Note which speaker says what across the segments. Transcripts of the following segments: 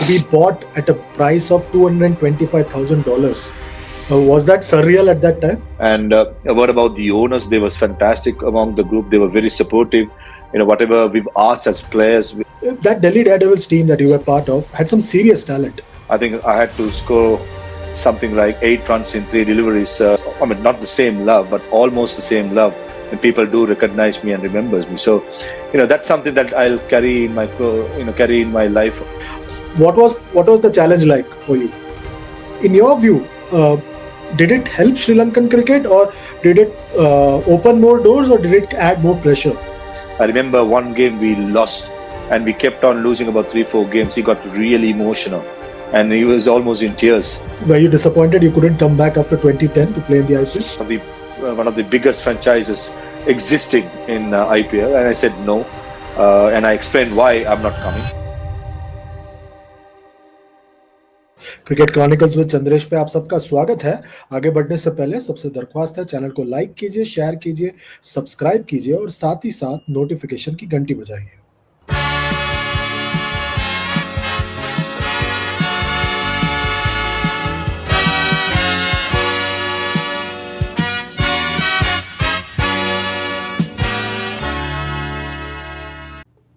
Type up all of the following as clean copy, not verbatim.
Speaker 1: be bought at a price of $225,000. Was that surreal at that time?
Speaker 2: And a word about the owners, they was fantastic among the group. They were very supportive. Whatever we've asked as players,
Speaker 1: That Delhi Daredevils team that you were part of had some serious talent.
Speaker 2: I think I had to score something like 8 runs in 3 deliveries. Not the same love, but almost the same love. And people do recognize me and remembers me. So, that's something that I'll carry in my life.
Speaker 1: What was the challenge like for you? In your view, did it help Sri Lankan cricket, or did it open more doors, or did it add more pressure?
Speaker 2: I remember one game we lost, and we kept on losing about 3-4 games. He got really emotional, and he was almost in tears.
Speaker 1: Were you disappointed you couldn't come back after 2010 to play in the IPL?
Speaker 2: One of the biggest franchises existing in IPL, and I said no, and I explained why I'm not coming.
Speaker 1: Cricket chronicles with Chandresh पे आप सबका स्वागत है। आगे बढ़ने से पहले सबसे दरख्वास्त है, चैनल को लाइक कीजिए, शेयर कीजिए, सब्सक्राइब कीजिए और साथ ही साथ नोटिफिकेशन की घंटी बजाइए।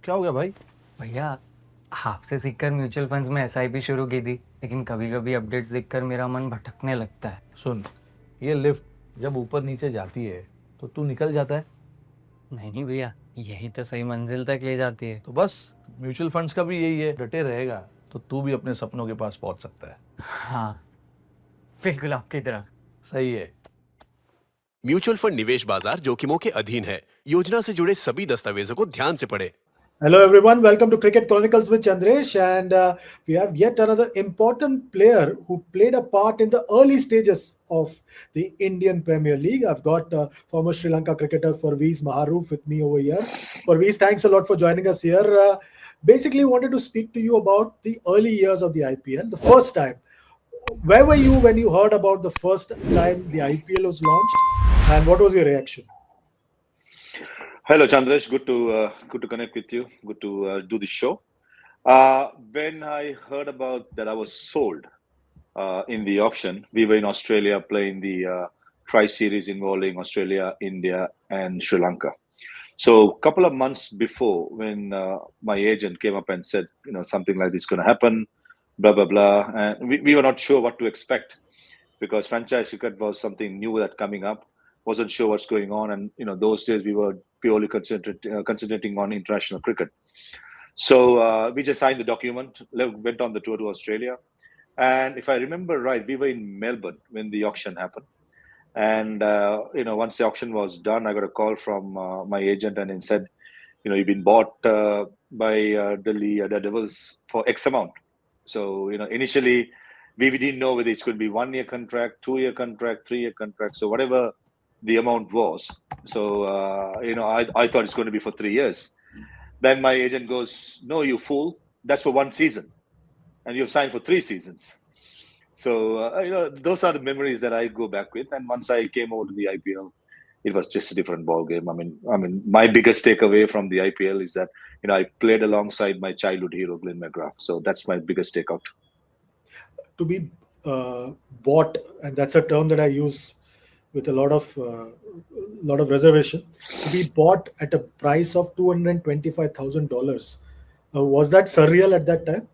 Speaker 3: क्या हो गया भाई?
Speaker 4: भैया आपसे सीखकर म्यूचुअल फंड्स में एसआईपी शुरू की थी, लेकिन कभी कभी अपडेट्स देखकर मेरा मन भटकने लगता है।
Speaker 3: सुन, ये लिफ्ट जब ऊपर नीचे जाती है तो तू निकल जाता है।
Speaker 4: नहीं भैया, यही तो सही मंजिल तक ले जाती है।
Speaker 3: तो बस म्यूचुअल फंड्स का भी यही है, डटे रहेगा तो तू भी अपने सपनों के पास पहुंच सकता है।
Speaker 4: हाँ बिल्कुल आपकी तरह।
Speaker 3: सही है।
Speaker 5: म्यूचुअल फंड निवेश बाजार जोखिमों के अधीन है। योजना से जुड़े सभी दस्तावेजों को ध्यान से पढ़ें।
Speaker 1: Hello everyone, welcome to Cricket Chronicles with Chandresh, and we have yet another important player who played a part in the early stages of the Indian Premier League. I've got former Sri Lanka cricketer Parveez Maharoof with me over here. Parveez, thanks a lot for joining us here. Basically wanted to speak to you about the early years of the IPL, the first time. Where were you when you heard about the first time the IPL was launched, and what was your reaction?
Speaker 2: Hello, Chandresh. Good to connect with you. Good to do the show. When I heard about that I was sold in the auction, we were in Australia playing the Tri-Series involving Australia, India, and Sri Lanka. So a couple of months before, when my agent came up and said, something like this is going to happen, blah, blah, blah. And we were not sure what to expect, because franchise cricket was something new that coming up. Wasn't sure what's going on, and those days we were purely concentrating on international cricket. So we just signed the document, went on the tour to Australia, and if I remember right, we were in Melbourne when the auction happened. And once the auction was done, I got a call from my agent, and he said, you've been bought by Delhi Daredevils for X amount. So initially we didn't know whether it's going to be 1 year contract, 2 year contract, 3 year contract. So whatever the amount was. So, I thought it's going to be for 3 years. Then my agent goes, no, you fool. That's for 1 season. And you've signed for 3 seasons. So, those are the memories that I go back with. And once I came over to the IPL, it was just a different ball game. I mean, my biggest takeaway from the IPL is that, I played alongside my childhood hero, Glenn McGrath. So that's my biggest takeout.
Speaker 1: To be bought, and that's a term that I use with a lot of reservation, to be bought at a price of $225,000. Was that surreal at that time?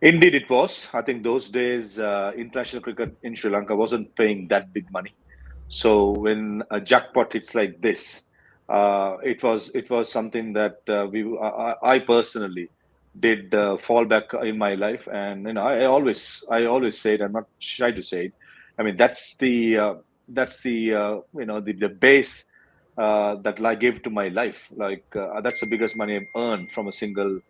Speaker 2: Indeed, it was. I think those days, international cricket in Sri Lanka wasn't paying that big money. So when a jackpot hits like this, it was something that I personally did fall back in my life, and I always say it. I'm not shy to say it. I mean, that's the base that I gave to my life. Like that's the biggest money I've earned from a single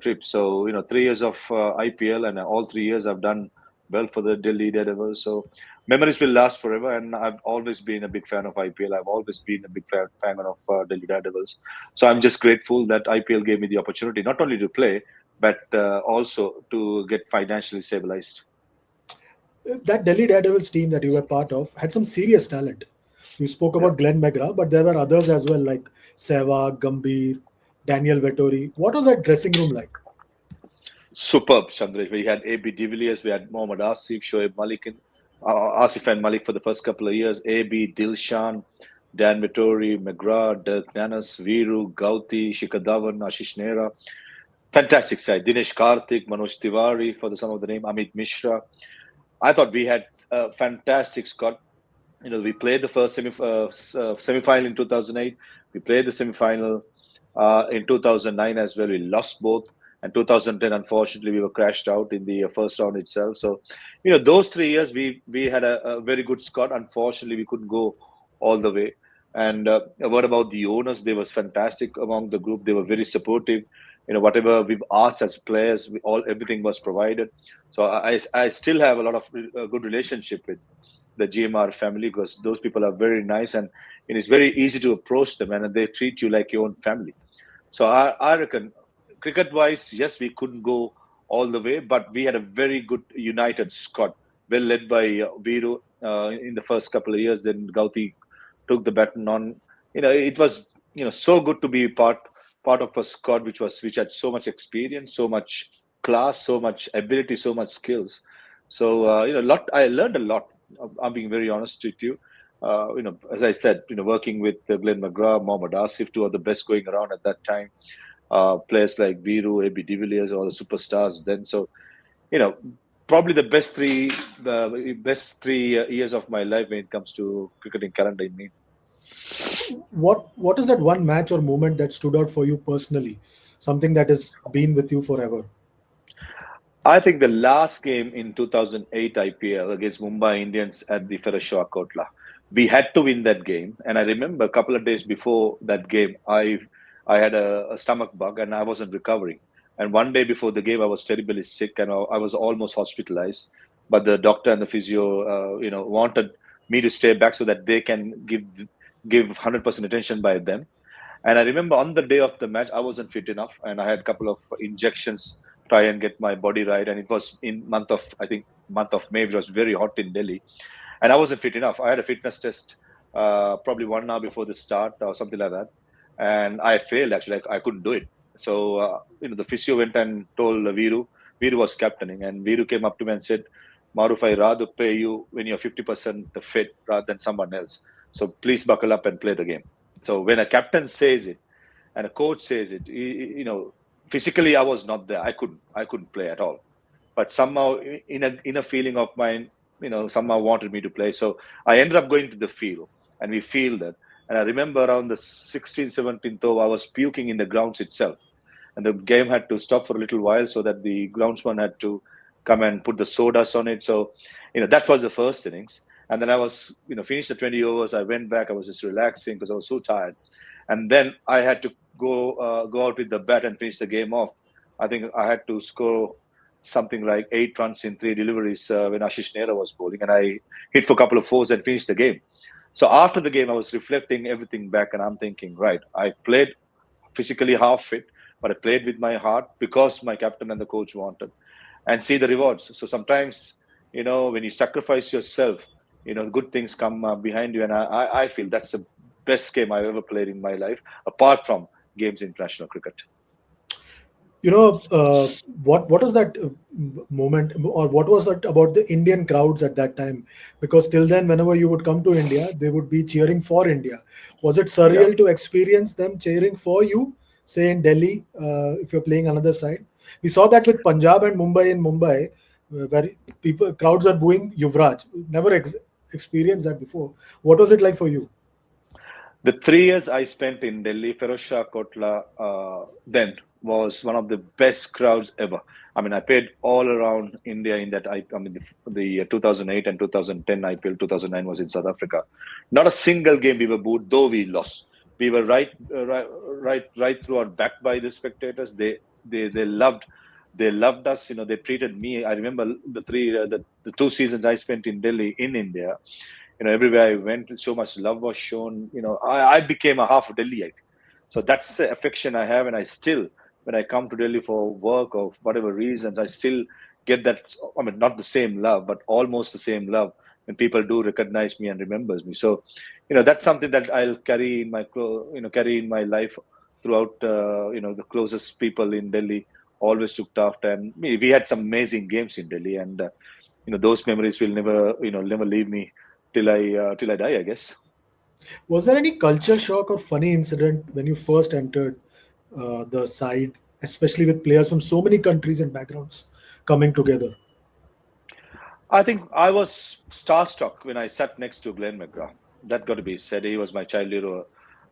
Speaker 2: trip. So 3 years of IPL, and all 3 years I've done well for the Delhi Daredevils. So memories will last forever, and I've always been a big fan of IPL. I've always been a big fan of Delhi Daredevils. So I'm just grateful that IPL gave me the opportunity not only to play, but also to get financially stabilized.
Speaker 1: That Delhi Daredevils team that you were part of had some serious talent. You spoke about Glenn McGrath, but there were others as well, like Sehwag, Gambhir, Daniel Vettori. What was that dressing room like?
Speaker 2: Superb, Chandresh. We had AB de Villiers, we had Mohammad Asif, Shoaib Malik, Asif and Malik for the first couple of years, AB, Dilshan, Dan Vittori, McGrath, Dirk Nanas, Viru, Gauti, Shikhar Dhawan, Ashish Nehra. Fantastic side. Dinesh Karthik, Manoj Tiwari for the son of the name, Amit Mishra. I thought we had a fantastic squad. We played the first semi-final in 2008. We played the semi-final in 2009 as well. We lost both. And 2010, unfortunately, we were crashed out in the first round itself. So, those 3 years we had a very good squad. Unfortunately, we couldn't go all the way. And a word about the owners, they was fantastic among the group. They were very supportive. Whatever we've asked as players, everything was provided. So I still have a lot of good relationship with the GMR family, because those people are very nice, and it's very easy to approach them, and they treat you like your own family. So I reckon, cricket-wise, yes, we couldn't go all the way, but we had a very good united squad, well led by Viru in the first couple of years. Then Gauti took the baton on. It was so good to be part of a squad which had so much experience, so much class, so much ability, so much skills. So I learned a lot. I'm being very honest with you. As I said, working with Glenn McGrath, Mohammad Asif, two of the best going around at that time. Players like Viru, AB de Villiers, all the superstars then. So, probably the best three years of my life when it comes to cricketing calendar. I mean,
Speaker 1: What is that one match or moment that stood out for you personally? Something that has been with you forever.
Speaker 2: I think the last game in 2008 IPL against Mumbai Indians at the Ferozshah Kotla, we had to win that game. And I remember a couple of days before that game, I had a stomach bug and I wasn't recovering. And one day before the game, I was terribly sick and I was almost hospitalized. But the doctor and the physio, wanted me to stay back so that they can give 100% attention by them. And I remember on the day of the match, I wasn't fit enough, and I had a couple of injections try and get my body right. And it was in month of May. It was very hot in Delhi, and I wasn't fit enough. I had a fitness test probably 1 hour before the start or something like that, and I failed. Actually, I couldn't do it. So the physio went and told Viru. Viru was captaining, and Viru came up to me and said, "Maruf, I rather pay you when you're 50% fit rather than someone else. So please buckle up and play the game." So when a captain says it and a coach says it, physically I was not there. I couldn't play at all. But somehow in a feeling of mine, somehow wanted me to play. So I ended up going to the field and we fielded. And I remember around the 16th, 17th over, I was puking in the grounds itself. And the game had to stop for a little while so that the groundsman had to come and put the sawdust on it. So, that was the first innings. And then I was, finished the 20 overs. I went back. I was just relaxing because I was so tired. And then I had to go out with the bat and finish the game off. I think I had to score something like 8 runs in 3 deliveries when Ashish Nehra was bowling. And I hit for a couple of fours and finished the game. So after the game, I was reflecting everything back and I'm thinking, right, I played physically half fit, but I played with my heart because my captain and the coach wanted, and see the rewards. So sometimes, when you sacrifice yourself, good things come behind you. And I feel that's the best game I've ever played in my life, apart from games in international cricket.
Speaker 1: What was that moment, or what was it about the Indian crowds at that time? Because till then, whenever you would come to India, they would be cheering for India. Was it
Speaker 2: Yeah.
Speaker 1: surreal to experience them cheering for you, say in Delhi, if you're playing another side? We saw that with Punjab and Mumbai. In Mumbai, where crowds are booing Yuvraj. Never experienced that before. What was it like for you?
Speaker 2: The 3 years I spent in Delhi, Ferozshah Kotla, then was one of the best crowds ever. I mean, I played all around India in that. The 2008 and 2010 IPL, 2009 was in South Africa. Not a single game we were booed, though we lost. We were right throughout, backed by the spectators. They loved us. They treated me. I remember the 2 seasons I spent in Delhi in India. Everywhere I went, so much love was shown. I became a half Delhiite. So that's the affection I have. And I still, when I come to Delhi for work or whatever reasons, I still get that. I mean, not the same love, but almost the same love when people do recognize me and remembers me. So, that's something that I'll carry in my life throughout, the closest people in Delhi always looked after, and we had some amazing games in Delhi, and those memories will never leave me till I die, I guess.
Speaker 1: Was there any culture shock or funny incident when you first entered the side, especially with players from so many countries and backgrounds coming together?
Speaker 2: I think I was starstruck when I sat next to Glenn McGrath. That got to be said. He was my child hero,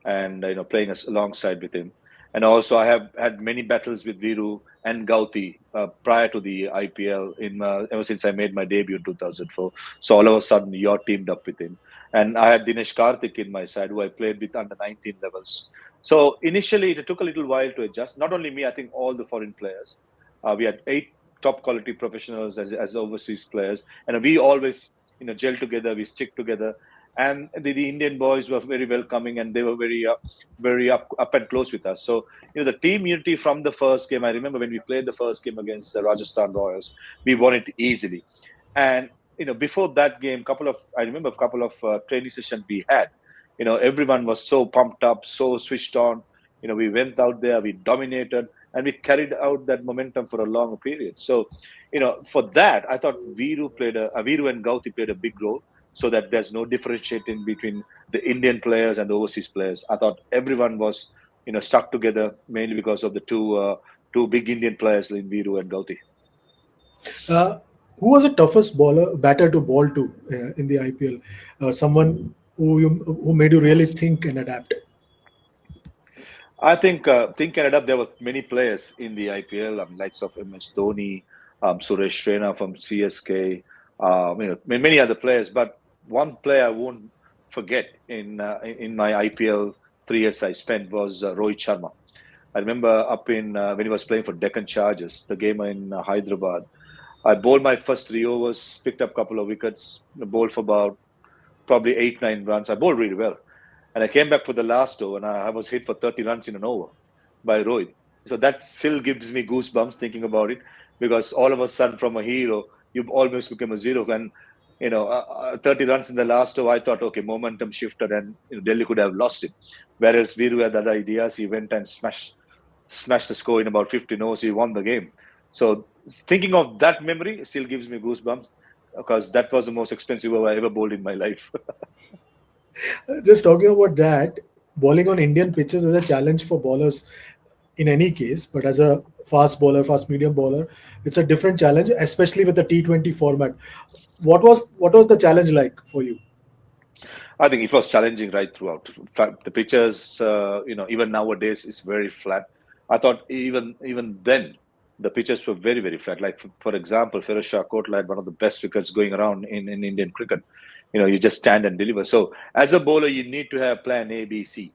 Speaker 2: and playing alongside with him. And also, I have had many battles with Viru and Gauti prior to the IPL. Ever since I made my debut in 2004, so all of a sudden you're teamed up with him. And I had Dinesh Karthik in my side, who I played with under 19 levels. So initially, it took a little while to adjust. Not only me, I think all the foreign players. We had 8 top quality professionals as overseas players, and we always gel together, we stick together, and the Indian boys were very welcoming, and they were very up and close with us. So the team unity from the first game. I remember when we played the first game against the Rajasthan Royals, we won it easily. And before that game, I remember a couple of training sessions we had. Everyone was so pumped up, so switched on. We went out there, we dominated, and we carried out that momentum for a long period. So, for that, I thought Viru and Gauti played a big role, so that there's no differentiating between the Indian players and the overseas players. I thought everyone was, stuck together mainly because of the two big Indian players in Viru and Gauti.
Speaker 1: Uh, who was the toughest batter to ball to in the IPL? Someone who made you really think and adapt.
Speaker 2: I think Canada, there were many players in the IPL, likes of MS Dhoni, Suresh Raina from CSK, many other players. But one player I won't forget in my IPL 3 years I spent was Rohit Sharma. I remember up in when he was playing for Deccan Chargers, the game in Hyderabad. I bowled my first 3 overs, picked up a couple of wickets, bowled for about probably 8, 9 runs. I bowled really well. And I came back for the last over, and I was hit for 30 runs in an over by Rohit. So that still gives me goosebumps thinking about it, because all of a sudden, from a hero, you almost become a zero. And 30 runs in the last over, I thought, okay, momentum shifted, and Delhi could have lost it. Whereas Viru had other ideas. He went and smashed the score in about 15 overs. He won the game. So thinking of that memory still gives me goosebumps, because that was the most expensive over I ever bowled in my life.
Speaker 1: Just talking about that, bowling on Indian pitches is a challenge for bowlers in any case, but as a fast medium bowler, it's a different challenge, especially with the T20 format. What was the challenge like for you?
Speaker 2: I think it was challenging right throughout. In fact, the pitches, even nowadays, is very flat. I thought even then, the pitches were very, very flat. Like for example, Firoz Shah Kotla had one of the best wickets going around in Indian cricket. You just stand and deliver. So as a bowler, you need to have plan A, B, C.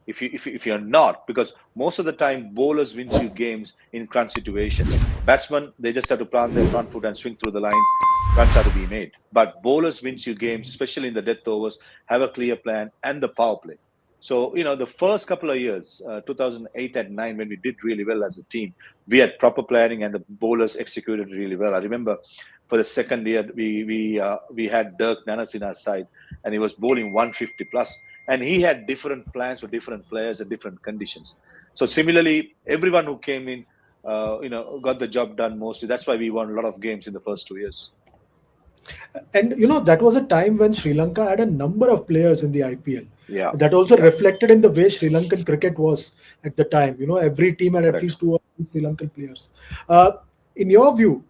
Speaker 2: If you're not, because most of the time bowlers wins you games in crunch situation. Batsmen, they just have to plant their front foot and swing through the line. Runs are to be made. But bowlers wins you games, especially in the death overs, have a clear plan and the power play. So the first couple of years, 2008 and 9, when we did really well as a team, we had proper planning and the bowlers executed really well. I remember for the second year, we had Dirk Nanas in our side, and he was bowling 150 plus, and he had different plans for different players and different conditions. So similarly, everyone who came in, got the job done mostly. That's why we won a lot of games in the first 2 years.
Speaker 1: And that was a time when Sri Lanka had a number of players in the IPL.
Speaker 2: Yeah,
Speaker 1: That also reflected in the way Sri Lankan cricket was at the time. Every team had at
Speaker 2: correct.
Speaker 1: least two or three Sri Lankan players. Uh, in your view,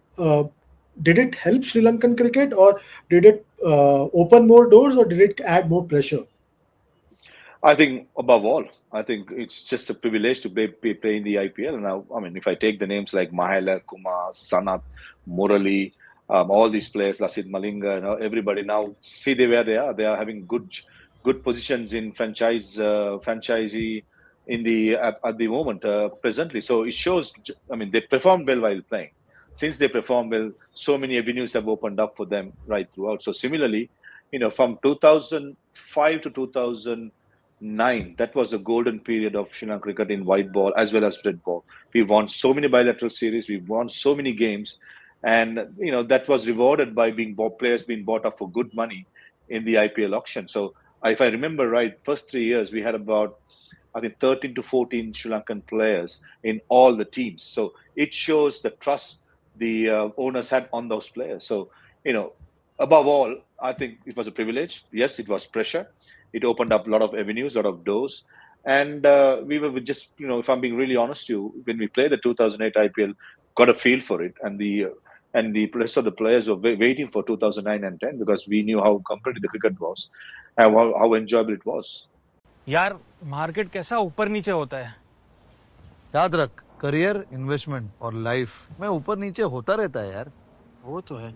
Speaker 1: did it help Sri Lankan cricket, or did it open more doors, or did it add more pressure?
Speaker 2: I think above all, I think it's just a privilege to play in the IPL. Now, I mean, if I take the names like Mahela, Kumar, Sanat, Murali, all these players, Lasit Malinga, everybody now see where they are. They are having good positions in franchisee in the at the moment presently. So it shows. I mean, they perform well while playing. Since they perform well, so many avenues have opened up for them right throughout. So similarly, from 2005 to 2009, that was a golden period of Sri Lankan cricket in white ball as well as red ball. We won so many bilateral series, we won so many games, and that was rewarded by players being bought up for good money in the IPL auction. So if I remember right, first 3 years we had about I think 13 to 14 Sri Lankan players in all the teams. So it shows the trust the owners had on those players. So, above all, I think it was a privilege. Yes, it was pressure. It opened up a lot of avenues, a lot of doors. And we were just, if I'm being really honest with you, when we played the 2008 IPL, got a feel for it. And the rest of the players were waiting for 2009 and 10 because we knew how competitive the cricket was and how enjoyable it was.
Speaker 6: यार market कैसा ऊपर नीचे होता है.
Speaker 3: याद रख, career, investment और life में ऊपर नीचे होता रहता है यार.
Speaker 6: वो तो है.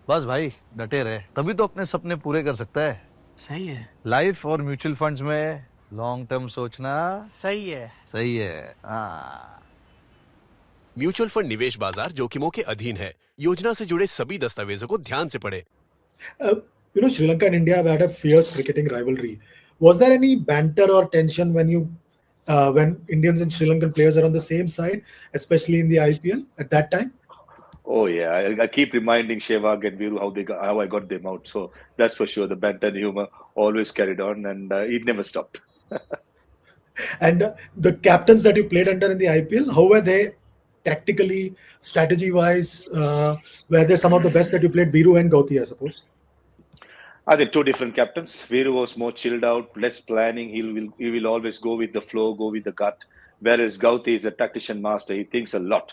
Speaker 3: बस भाई, डटे रहे, तभी तो अपने सपने पूरे कर सकता है.
Speaker 6: सही है.
Speaker 3: लाइफ और म्यूचुअल फंड्स में लॉन्ग टर्म सोचना
Speaker 6: सही है.
Speaker 3: सही है. हाँ.
Speaker 5: म्यूचुअल फंड निवेश बाजार जोखिमों के अधीन है. योजना से जुड़े सभी दस्तावेजों को ध्यान से पढ़ें.
Speaker 1: Sri Lanka and India have had a fierce cricketing rivalry. Was there any banter or tension when Indians and Sri Lankan players are on the same side, especially in the IPL at that time?
Speaker 2: Oh yeah, I keep reminding Sehwag and Viru how I got them out. So that's for sure. The banter and humor always carried on, and it never stopped.
Speaker 1: And the captains that you played under in the IPL, how were they tactically, strategy-wise? Were they some of the best that you played, Biru and Gauti, I suppose?
Speaker 2: I think two different captains. Viru was more chilled out, less planning. He will always go with the flow, go with the gut. Whereas Gauti is a tactician master. He thinks a lot.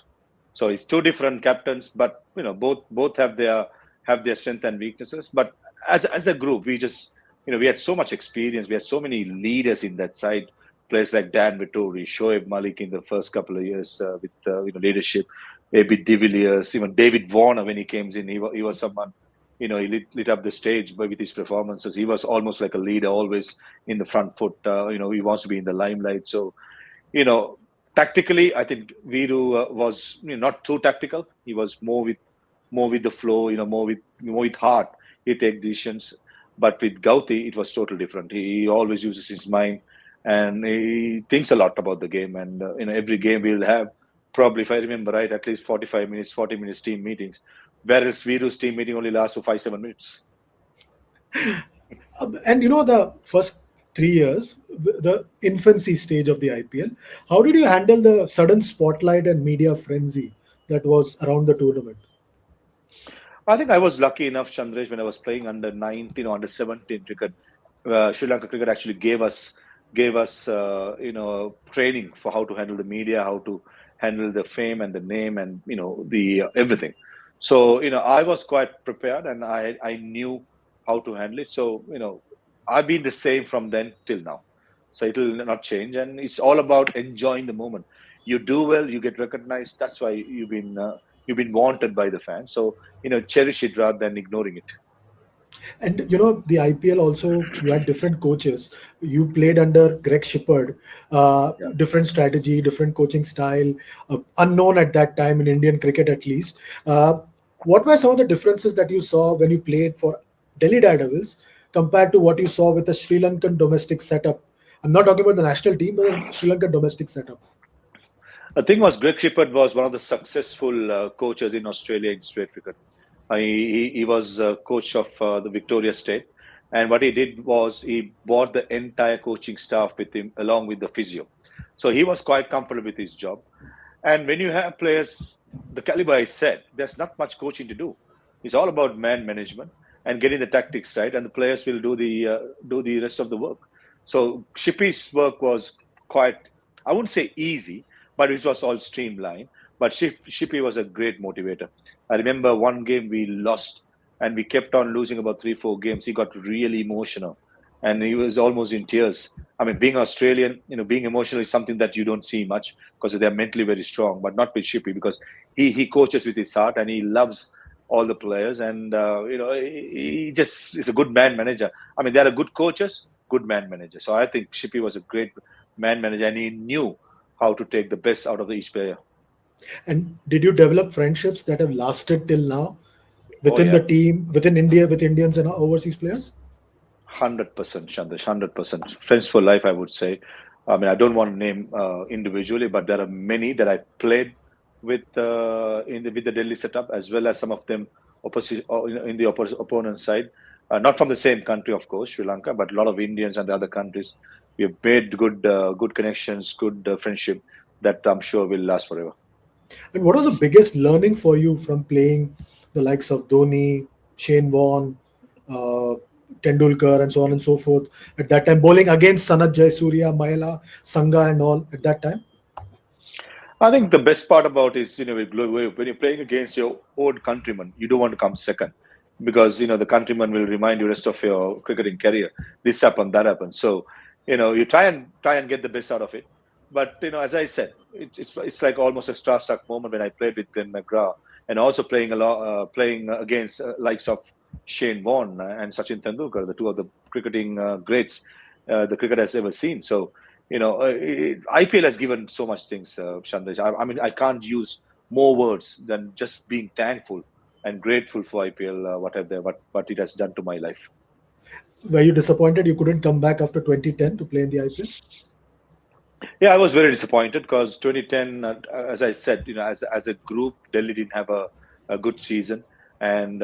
Speaker 2: So it's two different captains, but both have their strength and weaknesses. But as a group, we just we had so much experience. We had so many leaders in that side. Players like Dan Vittori, Shoaib Malik in the first couple of years with leadership. Maybe De Villiers, even David Warner when he came in, he was someone. He lit up the stage with his performances. He was almost like a leader, always in the front foot. He wants to be in the limelight. So, tactically, I think Viru was not too tactical. He was more with the flow. More with heart. He take decisions. But with Gauti, it was totally different. He always uses his mind, and he thinks a lot about the game. And every game we'll have probably, if I remember right, at least 45 minutes, 40 minutes team meetings. Whereas Viru's team meeting only lasts for 5-7 minutes.
Speaker 1: And the first 3 years, the infancy stage of the IPL, how did you handle the sudden spotlight and media frenzy that was around the tournament?
Speaker 2: I think I was lucky enough, Chandresh, when I was playing under 19 or under 17 cricket. Sri Lanka cricket actually gave us training for how to handle the media, how to handle the fame and the name and the everything. So, I was quite prepared and I knew how to handle it. So, I've been the same from then till now. So it will not change. And it's all about enjoying the moment. You do well, you get recognized. That's why you've been wanted by the fans. So, cherish it rather than ignoring it.
Speaker 1: And the IPL also, you had different coaches. You played under Greg Shipperd, different strategy, different coaching style, unknown at that time in Indian cricket at least. What were some of the differences that you saw when you played for Delhi Daredevils compared to what you saw with the Sri Lankan domestic setup? I'm not talking about the national team, but the Sri Lankan domestic setup.
Speaker 2: The thing was, Greg Shipperd was one of the successful coaches in Australia in straight cricket. He was coach of the Victoria State, and what he did was he brought the entire coaching staff with him along with the physio. So he was quite comfortable with his job. And when you have players the caliber I said, there's not much coaching to do. It's all about man management and getting the tactics right, and the players will do the rest of the work. So Shippy's work was quite, I wouldn't say easy, but it was all streamlined. But Shippy was a great motivator. I remember one game we lost and we kept on losing about 3-4 games. He got really emotional and he was almost in tears. I mean, being Australian, being emotional is something that you don't see much because they're mentally very strong, but not with Shippy because he coaches with his heart and he loves all the players. And, he just is a good man manager. I mean, there are good coaches, good man manager. So I think Shippy was a great man manager and he knew how to take the best out of each player.
Speaker 1: And did you develop friendships that have lasted till now within the team, within India, with Indians and overseas players?
Speaker 2: 100%, Chandrash, 100%. Friends for life, I would say. I mean, I don't want to name individually, but there are many that I played with with the Delhi setup, as well as some of them in the opponent side. Not from the same country, of course, Sri Lanka, but a lot of Indians and the other countries. We have made good connections, good friendship that I'm sure will last forever.
Speaker 1: And what was the biggest learning for you from playing the likes of Dhoni, Shane Warne, uh, Tendulkar, and so on and so forth at that time, bowling against Sanat Jayasuriya, Mahela, Sangha, and all at that time?
Speaker 2: I think the best part about is, when you're playing against your own countrymen, you don't want to come second because, the countryman will remind you rest of your cricketing career. This happened, that happened. So, you try and get the best out of it. But, as I said, it's like almost a starstruck moment when I played with Glenn McGrath and also playing against likes of Shane Warne and Sachin Tendulkar, the two of the cricketing greats the cricket has ever seen. So, IPL has given so much things, Chandesh. I mean, I can't use more words than just being thankful and grateful for IPL, what it has done to my life.
Speaker 1: Were you disappointed you couldn't come back after 2010 to play in the IPL?
Speaker 2: Yeah, I was very disappointed because 2010, as I said, as a group, Delhi didn't have a good season, and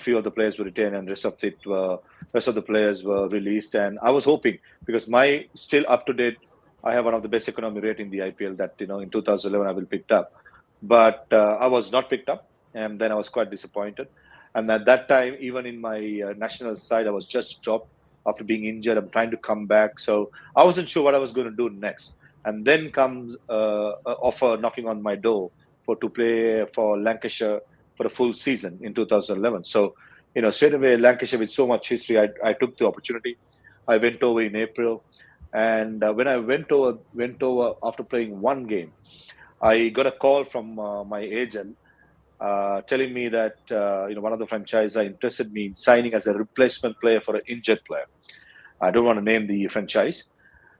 Speaker 2: few of the players were retained, and rest of the players were released. And I was hoping because my still up to date, I have one of the best economy rate in the IPL that in 2011 I will picked up, but I was not picked up, and then I was quite disappointed. And at that time, even in my national side, I was just dropped after being injured. I'm trying to come back, so I wasn't sure what I was going to do next. And then comes an offer knocking on my door to play for Lancashire for a full season in 2011. So, straight away, Lancashire with so much history, I took the opportunity. I went over in April, and when I went over after playing one game, I got a call from my agent telling me that one of the franchise are interested me in signing as a replacement player for an injured player. I don't want to name the franchise,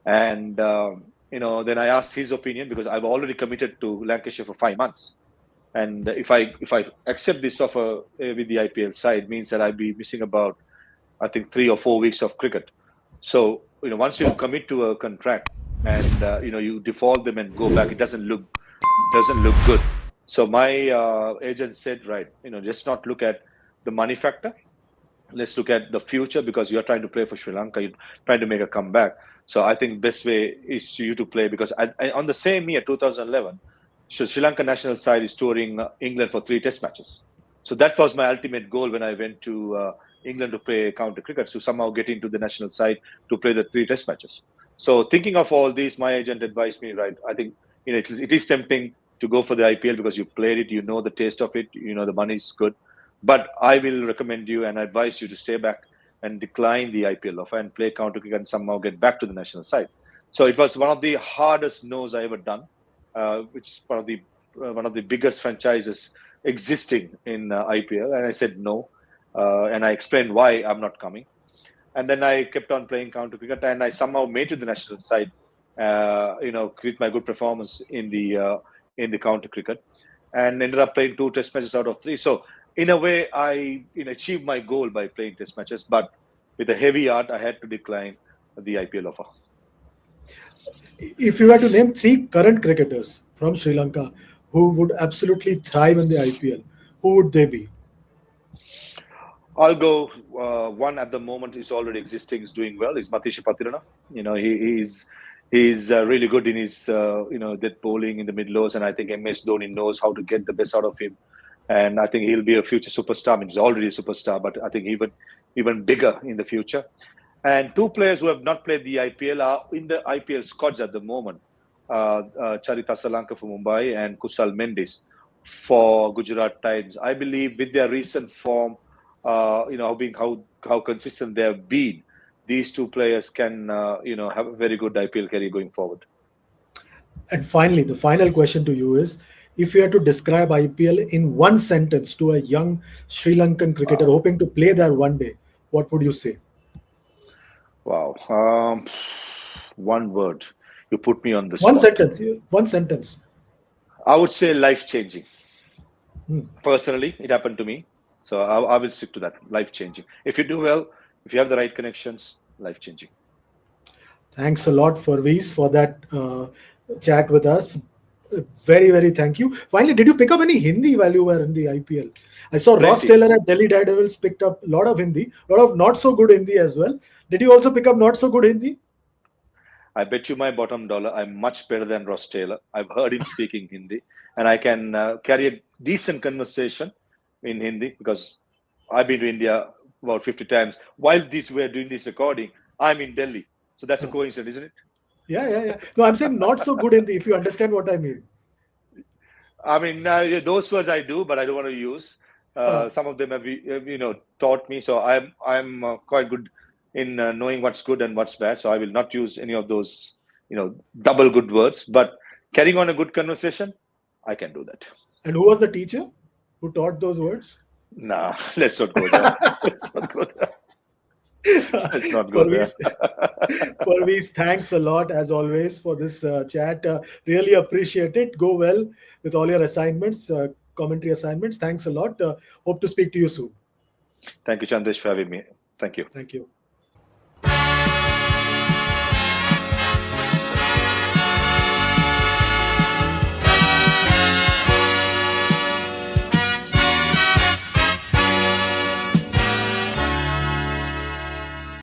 Speaker 2: and then I asked his opinion because I've already committed to Lancashire for 5 months. And if I accept this offer with the IPL side, means that I'll be missing about, I think, 3 or 4 weeks of cricket. So once you commit to a contract and you default them and go back, it doesn't look good. So my agent said, right, just not look at the money factor, let's look at the future because you're trying to play for Sri Lanka, you're trying to make a comeback. So I think best way is you to play because on the same year, 2011, Sri Lanka national side is touring England for 3 Test matches. So that was my ultimate goal when I went to England to play county cricket, to somehow get into the national side to play the 3 Test matches. So thinking of all these, my agent advised me, right, I think it is tempting to go for the IPL because you played it, you know the taste of it, the money is good. But I will recommend you and advise you to stay back and decline the IPL offer and play county cricket and somehow get back to the national side. So it was one of the hardest no's I ever done, which is one of the biggest franchises existing in IPL. And I said no, and I explained why I'm not coming. And then I kept on playing county cricket, and I somehow made it to the national side. With my good performance in the county cricket, and ended up playing 2 Test matches out of 3. So in a way, I achieved my goal by playing Test matches, but with a heavy heart, I had to decline the IPL offer.
Speaker 1: If you were to name three current cricketers from Sri Lanka who would absolutely thrive in the IPL, who would they be?
Speaker 2: I'll go one at the moment is already existing, is doing well. Is Matish Patirana. He's really good in his that bowling in the mid lows, and I think MS Dhoni knows how to get the best out of him. And I think he'll be a future superstar. I mean, he's already a superstar, but I think even bigger in the future. And two players who have not played the IPL are in the IPL squads at the moment. Charita Salanka for Mumbai and Kusal Mendis for Gujarat Titans. I believe with their recent form, how consistent they have been, these two players can have a very good IPL career going forward.
Speaker 1: And finally, the final question to you is, if you had to describe IPL in one sentence to a young Sri Lankan cricketer
Speaker 2: Wow.
Speaker 1: hoping to play there one day, what would you say?
Speaker 2: Wow. One word. You put me on the
Speaker 1: One
Speaker 2: spot.
Speaker 1: sentence. One sentence.
Speaker 2: I would say life-changing.
Speaker 1: Hmm.
Speaker 2: Personally, it happened to me. So I will stick to that. Life-changing. If you do well, if you have the right connections, life-changing.
Speaker 1: Thanks a lot, Farveez, for that chat with us. Very, very thank you. Finally, did you pick up any Hindi while you were in the IPL? I saw Ross
Speaker 2: Plenty.
Speaker 1: Taylor at Delhi Daredevils picked up a lot of Hindi, a lot of not so good Hindi as well. Did you also pick up not so good Hindi?
Speaker 2: I bet you my bottom dollar, I'm much better than Ross Taylor. I've heard him speaking Hindi, and I can carry a decent conversation in Hindi because I've been to India about 50 times. While we're doing this recording, I'm in Delhi. So that's a coincidence, isn't it?
Speaker 1: Yeah. No, I'm saying not so good if you understand what I mean.
Speaker 2: I mean, those words I do, but I don't want to use. Some of them have, taught me. So I'm quite good in knowing what's good and what's bad. So I will not use any of those, double good words. But carrying on a good conversation, I can do that.
Speaker 1: And who was the teacher who taught those words?
Speaker 2: Nah, let's not go there. Let's not go there. Let's not go there.
Speaker 1: Parveez, thanks a lot as always for this chat. Really appreciate it. Go well with all your assignments, commentary assignments. Thanks a lot. Hope to speak to you soon.
Speaker 2: Thank you, Chandresh, for having me. Thank you.
Speaker 1: Thank you.